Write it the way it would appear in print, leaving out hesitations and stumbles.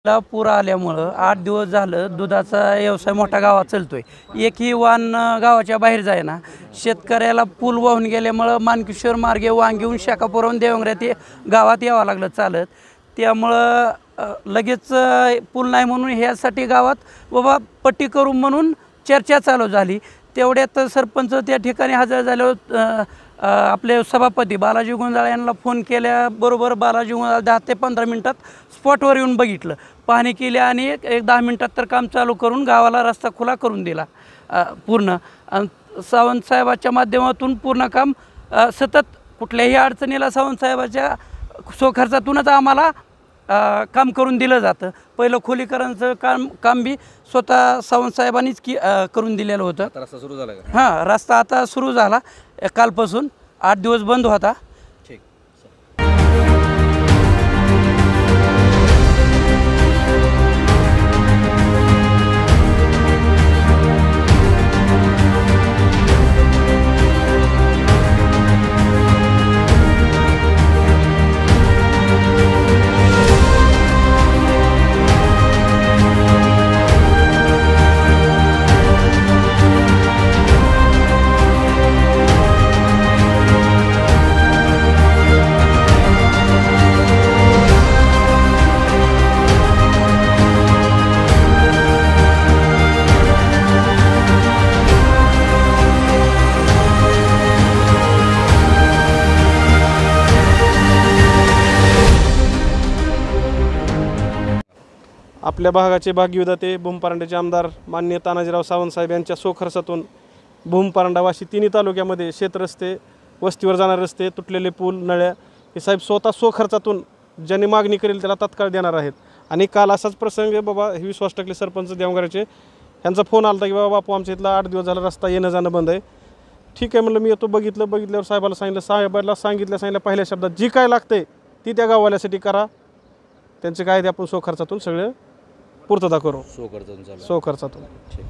ला पूर आल्यामुळं 8 दिवस झालं दुधाचा व्यवसाय मोठा गावात चालतोय. एकही वाहन गावाच्या बाहेर जायना. शेतकऱ्याला पूल वाहून गेल्यामुळं मानकिशोर मार्गे वांगीहून शाखापुराहून देवंगऱ्यात गावात यावं लागलं चालत. त्यामुळं लगेच पूल नाही म्हणून ह्यासाठी गावात बाबा पट्टी करू म्हणून चर्चा चालू झाली. तेवढ्यात सरपंच त्या ठिकाणी हजर झाल्यावर आपले सभापती बालाजी गुंजाळ यांना फोन केल्याबरोबर बालाजी गुंजाळ 10 ते 15 मिनटात स्पॉटवर येऊन बघितलं, पाहणी केली आणि एक 10 मिनटात तर काम चालू करून गावाला रस्ता खुला करून दिला पूर्ण. सावंत साहेबाच्या माध्यमातून पूर्ण काम सतत कुठल्याही अडचणीला सावंत साहेबाच्या स्वखर्चातूनच आम्हाला काम करून दिलं जातं. पहिलं खोलीकरांचं काम बी स्वतः सावंत साहेबांनीच करून दिलेलं होतं. रस्ता सुरू झाला का? हां, रस्ता आता सुरू झाला. कालपासून 8 दिवस बंद होता. ठीक. आपल्या भागाचे भाग्यविधाते भूमपरांड्याचे आमदार माननीय तानाजीराव सावंत साहेब यांच्या स्वखर्चातून भूमपरांडा वाशी तिन्ही तालुक्यामध्ये शेतरस्ते, वस्तीवर जाणारे रस्ते, तुटलेले पूल, नळ्या हे साहेब स्वतः स्वखर्चातून ज्यांनी मागणी करेल त्याला तात्काळ देणार आहेत. आणि काल असाच प्रसंग बाबा हे 20% सरपंच देवंगऱ्याचे यांचा फोन आला की बाबा बापू आमच्या इथला 8 दिवस झाला रस्ता येणं जाणं बंद आहे. ठीक आहे म्हणलं, मी येतो. बघितल्यावर साहेबाला सांगितलं पहिल्या शब्दात जी काय लागते ती त्या गाववाल्यासाठी करा, त्यांचे काय ते आपण स्वखर्चातून सगळं पूर्तता करू. स्वखर्चातून. ठीक.